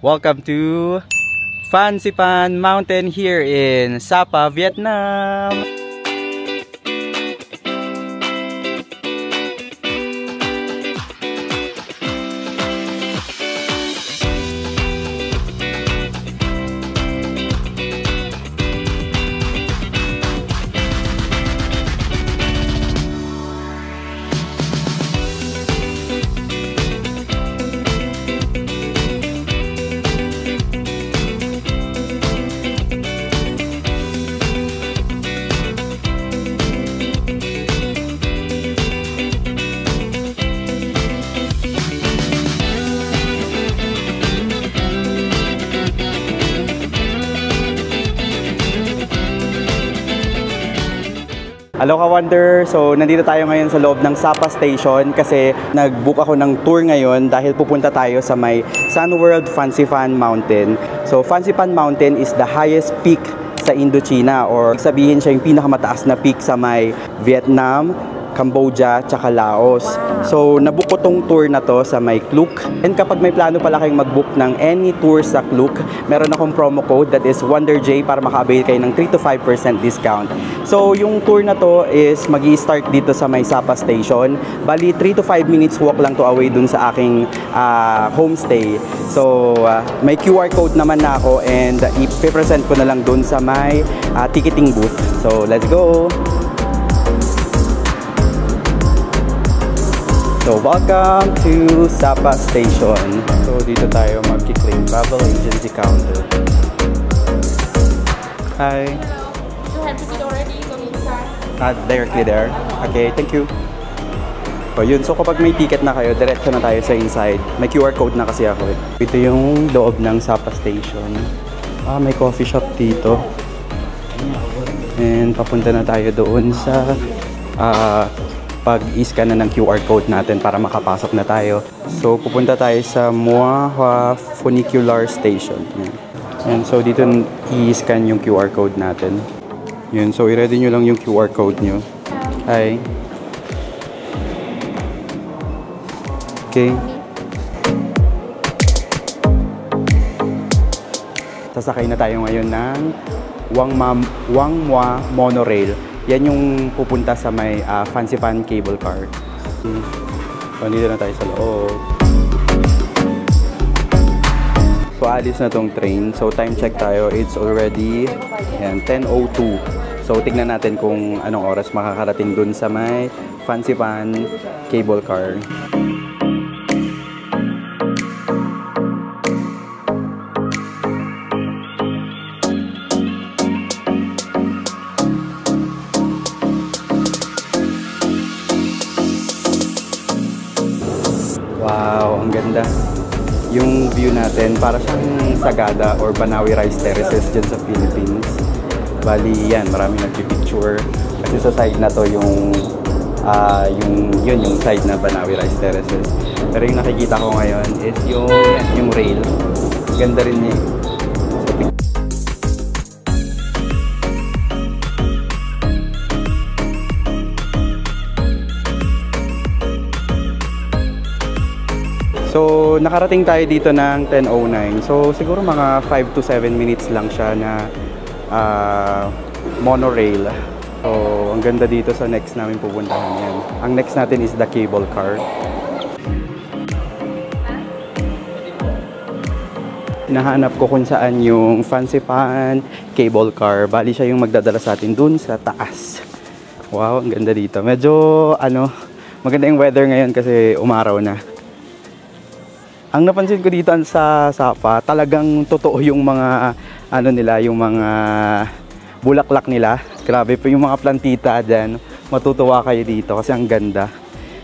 Welcome to Phan Xiphan Mountain here in Sapa, Vietnam. Hello ka-Wonder! So, nandito tayo ngayon sa loob ng Sapa Station kasi nag-book ako ng tour ngayon dahil pupunta tayo sa may Sun World Phan Xiphan Mountain. So, Phan Xiphan Mountain is the highest peak sa Indochina, or sabihin siya yung pinakamataas na peak sa may Vietnam, Cambodia, tsaka Laos. So, nabook ko tong tour na to sa may Klook. And kapag may plano pala kayong mag-book ng any tour sa Klook, meron akong promo code that is WonderJ para maka-avail kayo ng 3 to 5% discount. So, yung tour na to is magi-start dito sa may Sapa Station. Bali, 3 to 5 minutes walk lang to away dun sa aking homestay. So, may QR code naman na ako and i-present ko na lang dun sa may ticketing booth. So, let's go! So, welcome to Sapa Station. So, dito tayo mag-claim travel agency counter. Hi. You have ticket already, so inside. Directly there. Okay, thank you. So, yun. So, kapag may ticket na kayo, diretso na tayo sa inside. May QR code na kasi ako. Ito yung loob ng Sapa Station. May coffee shop dito. And papunta na tayo doon sa pag-i-scan na ng QR code natin para makapasok na tayo. So, pupunta tayo sa Mua Hua Funicular Station. And so, dito i-scan yung QR code natin. Yun. So, i-ready nyo lang yung QR code nyo. Hi. Okay. Sasakay na tayo ngayon ng Wang Mua Monorail. Yan yung pupunta sa may Phan Xiphan cable car. So, dito na tayo sa loob. So, alis na tong train. So, time check tayo. It's already 10:02. So, tignan natin kung anong oras makakarating dun sa may Phan Xiphan cable car. Wow, ang ganda. Yung view natin, para siyang Sagada or Banawi Rice Terraces dyan sa Philippines. Bali, yan, marami nagpipicture. Kasi sa side na to yung side na Banawi Rice Terraces. Pero yung nakikita ko ngayon is yung rail. Ganda rin niya. So, nakarating tayo dito ng 10:09. So, siguro mga 5 to 7 minutes lang siya na monorail. So, ang ganda dito sa next namin pupuntahan yan. Ang next natin is the cable car. Hinahanap ko kung saan yung Phan Xiphan cable car. Bali siya yung magdadala sa atin dun sa taas. Wow, ang ganda dito. Medyo, maganda yung weather ngayon kasi umaraw na. Ang napansin ko dito sa Sapa, talagang totoo yung mga yung mga bulaklak nila. Grabe po yung mga plantita diyan. Matutuwa kayo dito kasi ang ganda.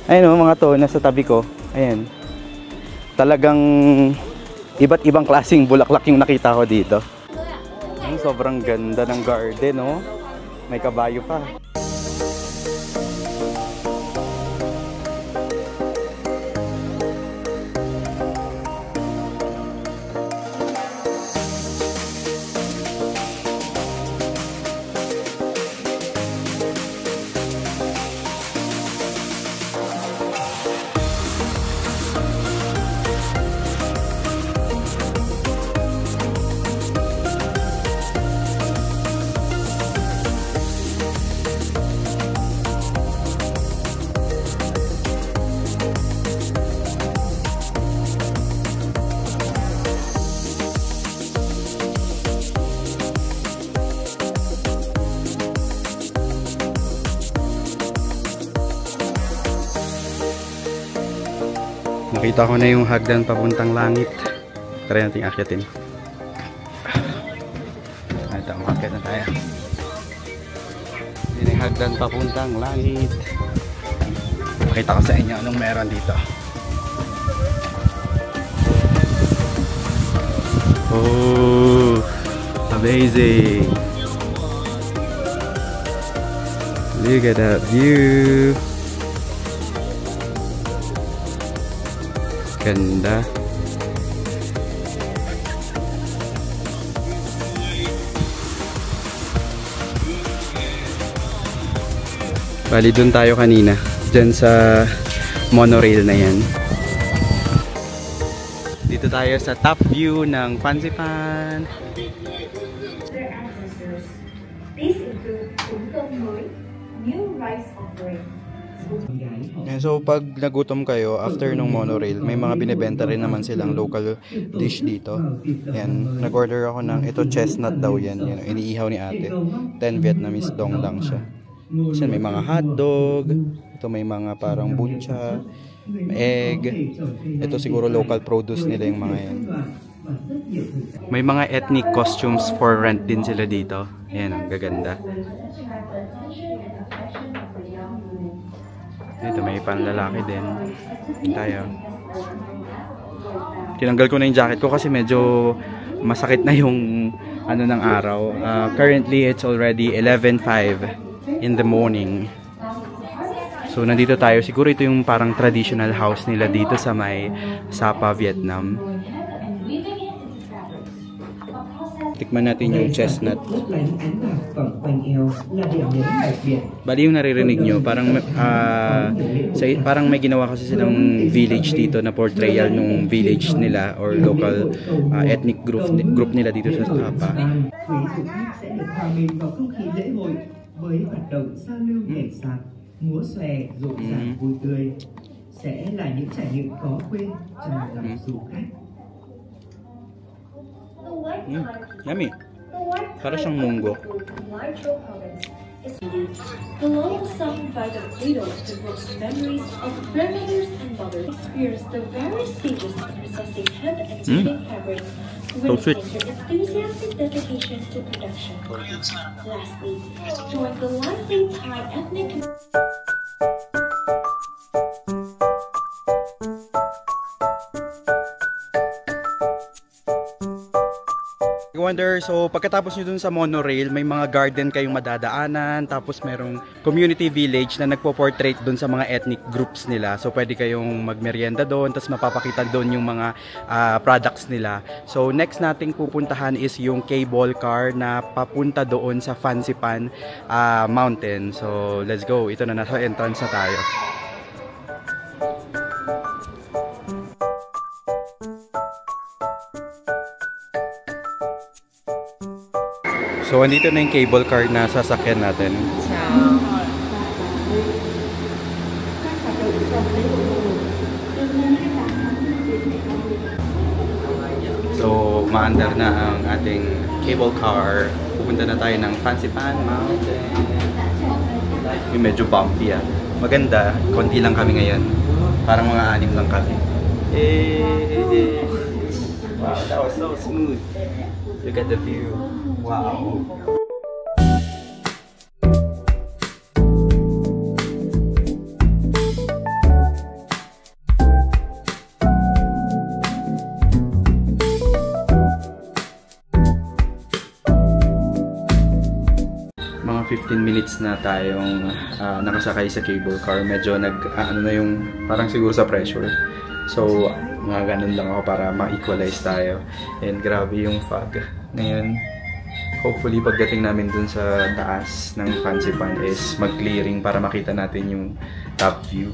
Ayun mga to nasa tabi ko. Ayan. Talagang iba't ibang klaseng bulaklak yung nakita ko dito. Sobrang ganda ng garden, no? May kabayo pa. Nakita ko na yung hagdan papuntang langit. Try natin akyatin. Ito, umakyat na tayo. Yun yung hagdan papuntang langit. Pakita ko sa inyo anong meron dito. Oh, amazing! Look at that view! Ganda. Bali dun tayo kanina, dyan sa monorail na yan. Dito tayo sa top view ng Fansipan. Their ancestors. These include Untong Noi, new rice offering. So pag nagutom kayo after nung monorail, may mga binibenta rin naman silang local dish dito. Yan, nag-order ako ng ito, chestnut daw yan. Yan, iniihaw ni ate. 10 Vietnamese dong lang siya. Kasi may mga hotdog, ito may mga parang buncha, egg. Ito siguro local produce nila yung mga yan. May mga ethnic costumes for rent din sila dito. Yan, ang gaganda. Dito may panlalaki din. Tayo. Tinanggal ko na yung jacket ko kasi medyo masakit na yung ano ng araw. Currently it's already 11:05 in the morning. So nandito tayo. Siguro ito yung parang traditional house nila dito sa may Sapa, Vietnam. Tikman natin yung chestnut. Bali yung naririnig nyo, parang parang may ginawa kasi silang village dito na portrayal ng village nila or local ethnic group nila dito sa Sapa. Với hoạt động giao lưu nhảy sạp, múa xòe, rộn ràng vui tươi sẽ là những trải nghiệm khó quên cho lòng du khách. Yummy. Para siyang munggo. The long sung by the widows evokes memories of grandmothers and mothers experienced the various stages of processing hemp and weaving fabric, witnessing their enthusiastic dedication to production. Lastly, join the lively Thai ethnic Wonder, so pagkatapos nyo dun sa monorail, may mga garden kayong madadaanan, tapos merong community village na nagpo-portrait dun sa mga ethnic groups nila. So pwede kayong magmerienda doon, tapos mapapakita doon yung mga products nila. So next nating pupuntahan is yung cable car na papunta doon sa Fansipan Mountain. So let's go, ito na, nasa entrance na tayo. So, andito na yung cable car na sasakyan natin. So, maandar na ang ating cable car. Pupunta na tayo ng Fansipan Mountain. Yung medyo bumpy ah. Maganda, konti lang kami ngayon. Parang mga 6 lang kami. Wow, that was so smooth. Look at the view. Wow. Mga 15 minutes na tayong nakasakay sa cable car. Medyo ano na yung parang siguro sa pressure. So, mga ganun lang ako para ma-equalize tayo. And grabe yung fog ngayon. Hopefully, pagdating namin dun sa taas ng Fansipan is mag-clearing para makita natin yung top view.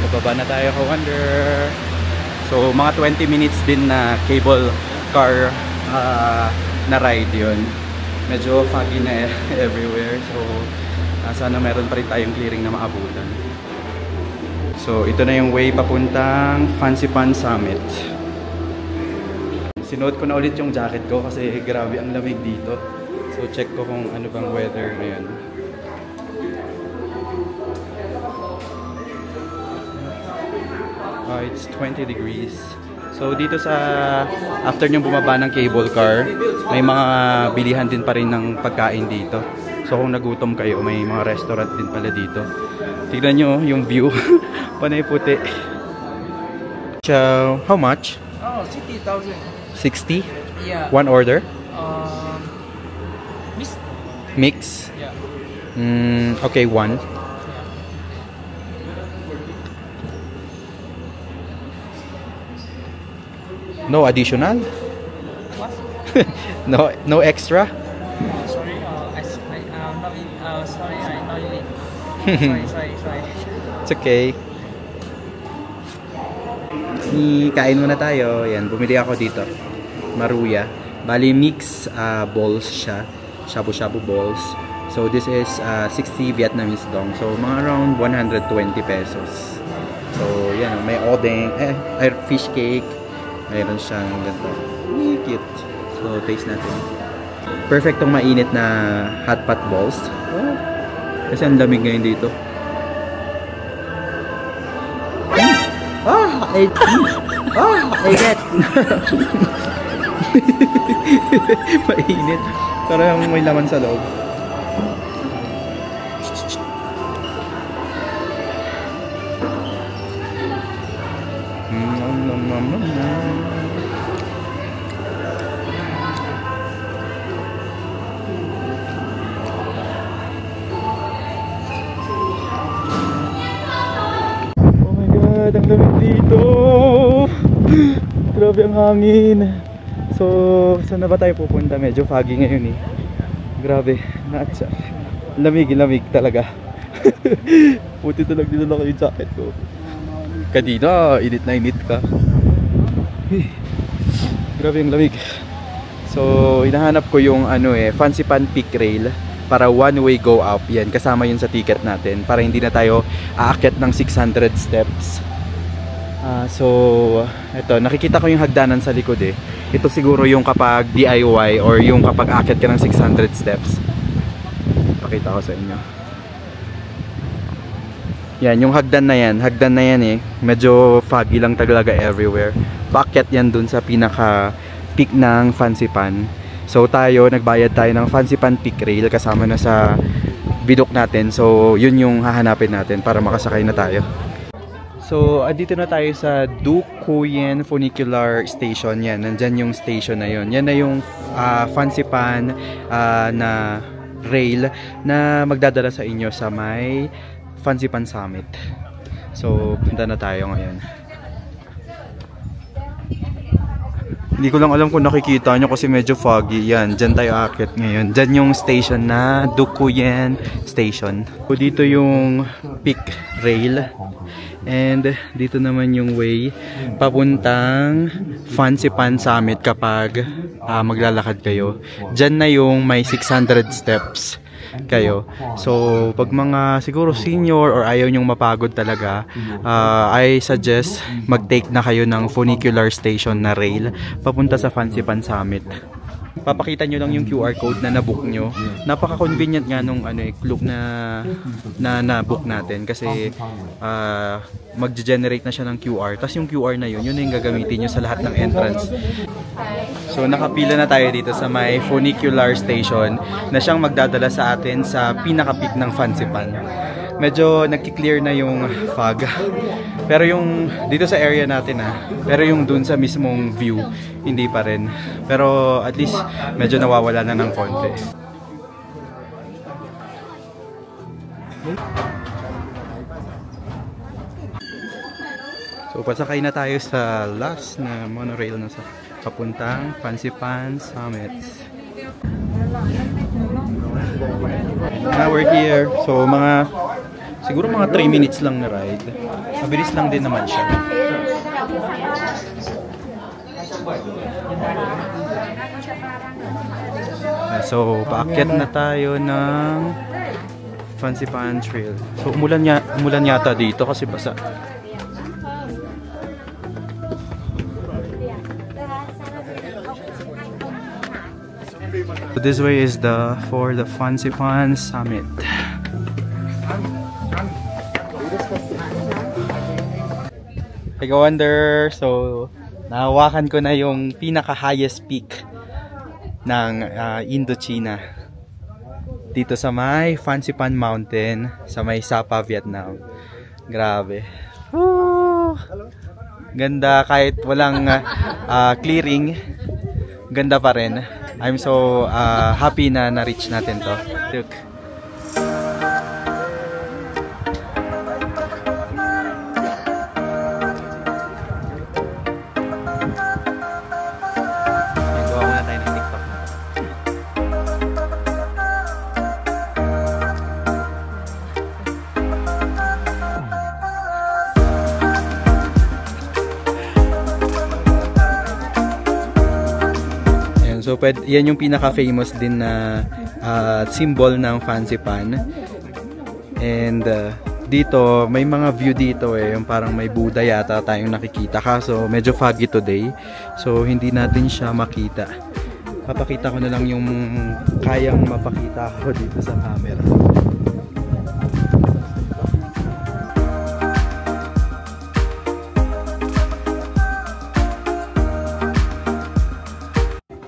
Bababa na tayo, Wonder. So, mga 20 minutes din na cable car na ride yun. Medyo foggy na everywhere. So, sana meron pa rin tayong clearing na maabutan. So, ito na yung way papuntang Fansipan Summit. Sinuot ko na ulit yung jacket ko kasi grabe ang lamig dito. So, check ko kung ano bang weather ngayon. It's 20 degrees. So dito sa after nyo bumaba ng cable car, may mga bilihan din pa rin ng pagkain dito. So kung nagutom kayo, may mga restaurant din pala dito. Tignan nyo yung view. Panay puti. So, how much? Oh, 60,000. 60? Yeah. One order? Miss. Mix? Yeah. Okay, one. No additional? What? No extra? Sorry. Sorry. I'm not eating. Sorry. It's okay. Kain muna tayo. Yan, bumili ako dito. Maruya. Bali mix balls siya. Shabu-shabu balls. So this is 60 Vietnamese dong. So mga around 120 pesos. So yan, may odeng, fish cake. Mayroon siyang ganito. Cute. So taste natin. Perfect tong mainit na hot pot balls. Kasi ang lamig ngayon dito. I get. Mainit. Parang may laman sa loob. Ang lamig dito. Grabe ang hangin. So, saan na ba tayo pupunta? Medyo foggy ngayon eh. Grabe, naatsa. Lamig talaga. Puti talaga dito lang yung jacket ko. Kanina, init na init ka. Grabe ang lamig. So, hinahanap ko yung Fansipan Peak Rail para one way go up. Yan, kasama yun sa ticket natin para hindi na tayo aakyat ng 600 steps. So, ito, nakikita ko yung hagdanan sa likod eh. Ito siguro yung kapag DIY or yung kapag aakyat ka ng 600 steps. Pakita ko sa inyo. Yan, yung hagdan na yan eh. Medyo foggy lang talaga everywhere. Paakyat yan dun sa pinaka peak ng Fansipan. So tayo, nagbayad tayo ng Fansipan Peak Rail kasama na sa bidok natin. So yun yung hahanapin natin para makasakay na tayo. So dito na tayo sa Du Quoien Funicular Station. Yan, nandyan yung station na yun. Yan na yung Fansipan na rail na magdadala sa inyo sa may Fansipan Summit. So punta na tayo ngayon. Hindi ko lang alam kung nakikita nyo kasi medyo foggy. Yan, dyan tayo akit ngayon. Dyan yung station na Du Quoien Station. So, dito yung peak rail. And dito naman yung way papuntang Fansipan Summit kapag maglalakad kayo. Dyan na yung may 600 steps kayo. So pag mga siguro senior or ayaw nyong mapagod talaga, I suggest mag-take na kayo ng funicular station na rail papunta sa Fansipan Summit. Papakita nyo lang yung QR code na nabook nyo. Napaka-convenient nga nung Klook na book natin kasi mag-generate na siya ng QR. Tapos yung QR na yun na yung gagamitin nyo sa lahat ng entrance. So nakapila na tayo dito sa may funicular station na siyang magdadala sa atin sa pinaka-peak ng Fansipan. Medyo nagki-clear na yung fog. Pero yung dito sa area natin pero yung dun sa mismong view, hindi pa rin. Pero at least medyo nawawala na ng konti. So pasakay na tayo sa last na monorail na sa papuntang Fansipan Summit. Now we're here. So siguro mga 3 minutes lang na ride. Mabilis lang din naman siya. So paakyat na tayo ng Fansipan Trail. So umulan yata dito kasi basa. So this way is for the Fansipan Summit. Hey, go Wonder. So nahawakan ko na yung pinaka-highest peak ng Indochina. Dito sa may Fansipan Mountain, sa may Sapa, Vietnam. Grabe. Woo! Ganda kahit walang clearing. Ganda pa rin. I'm so happy na na-reach natin to. Look. So, yan yung pinaka-famous din na symbol ng Fansipan. And dito, may mga view dito yung parang may Buddha yata tayong nakikita. Kaso, medyo foggy today. So, hindi natin siya makita. Papakita ko na lang yung kayang mapakita ko dito sa camera.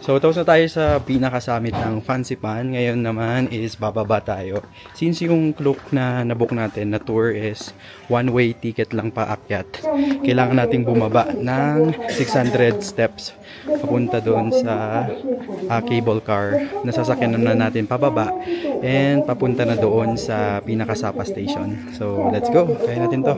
So, tapos na tayo sa pinaka-summit ng Fansipan. Ngayon naman is bababa tayo. Since yung cloak na nabook natin na tour is one-way ticket lang paakyat, kailangan nating bumaba ng 600 steps papunta doon sa cable car na sasakyan na natin pababa and papunta na doon sa pinaka-Sapa station. So, let's go. Kaya natin to.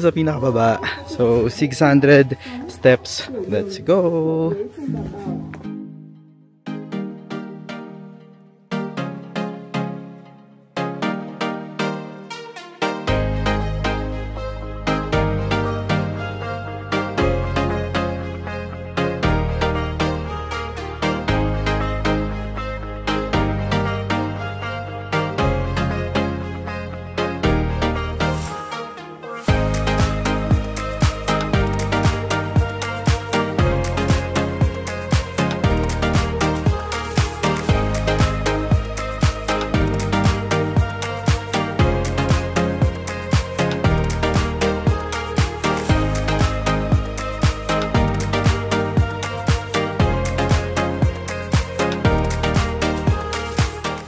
Sa pinakababa. So 600 steps. Let's go.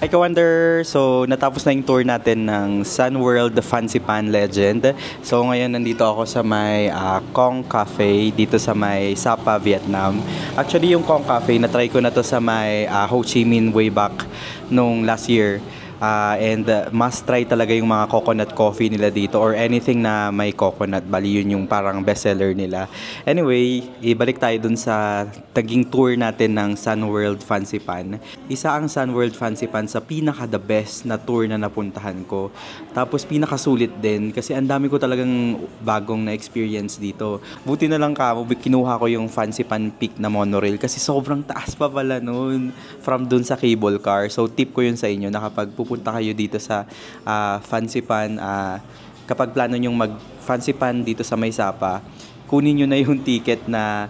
Hi Ka-Wonder! So, natapos na yung tour natin ng Sun World Fansipan Legend. So, ngayon nandito ako sa may Kong Cafe dito sa may Sapa, Vietnam. Actually, yung Kong Cafe, na-try ko na to sa may Ho Chi Minh way back nung last year. And must try talaga yung mga coconut coffee nila dito or anything na may coconut. Bali yun yung parang bestseller nila. Anyway, ibalik tayo dun sa taging tour natin ng Sun World Fansipan. Isa ang Sun World Fansipan sa pinaka the best na tour na napuntahan ko. Tapos pinakasulit din kasi ang dami ko talagang bagong na experience dito. Buti na lang kinuha ko yung Fansipan Peak na monorail kasi sobrang taas pa pala nun from dun sa cable car. So tip ko yun sa inyo na kapag pupunta kayo dito sa Fansipan, kapag plano nyong mag-Fansipan dito sa May Sapa, kunin nyo na yung ticket na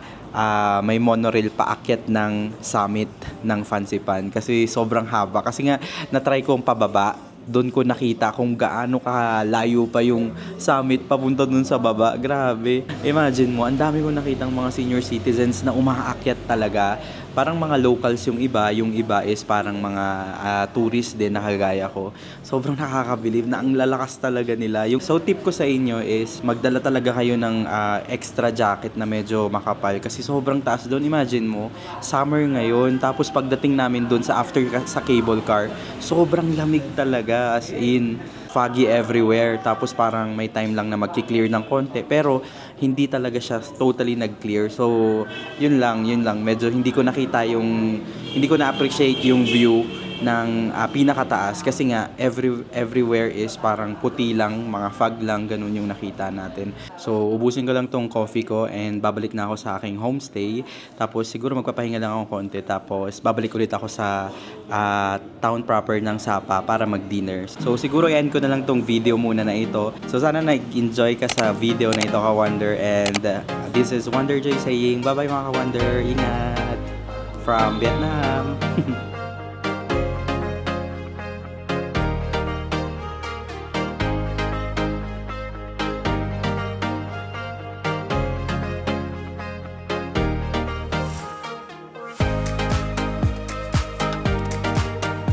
may monorail paakyat ng summit ng Fansipan kasi sobrang haba. Kasi nga, na-try kong pababa, doon ko nakita kung gaano kalayo pa yung summit papunta doon sa baba. Grabe. Imagine mo, ang dami ko nakitang mga senior citizens na umaakyat talaga parang mga locals yung iba is parang mga tourist din na kagaya ko. Sobrang nakakabilib na ang lalakas talaga nila. So tip ko sa inyo is magdala talaga kayo ng extra jacket na medyo makapal kasi sobrang taas doon. Imagine mo, summer ngayon, tapos pagdating namin doon sa sa cable car, sobrang lamig talaga, as in foggy everywhere, tapos parang may time lang na magki-clear ng konti, pero hindi talaga siya totally nag-clear. So yun lang, medyo hindi ko na-appreciate yung view ng pinakataas kasi nga everywhere is parang puti lang, mga fog lang, ganun yung nakita natin. So ubusin ko lang tong coffee ko and babalik na ako sa aking homestay. Tapos siguro magpapahinga lang ako konti, tapos babalik ulit ako sa town proper ng Sapa para mag-dinner. So siguro yan ko na lang tong video muna na ito. So sana nag-enjoy ka sa video na ito, ka-Wonder, and this is Wonder Joy saying bye bye mga ka-Wonder, ingat from Vietnam.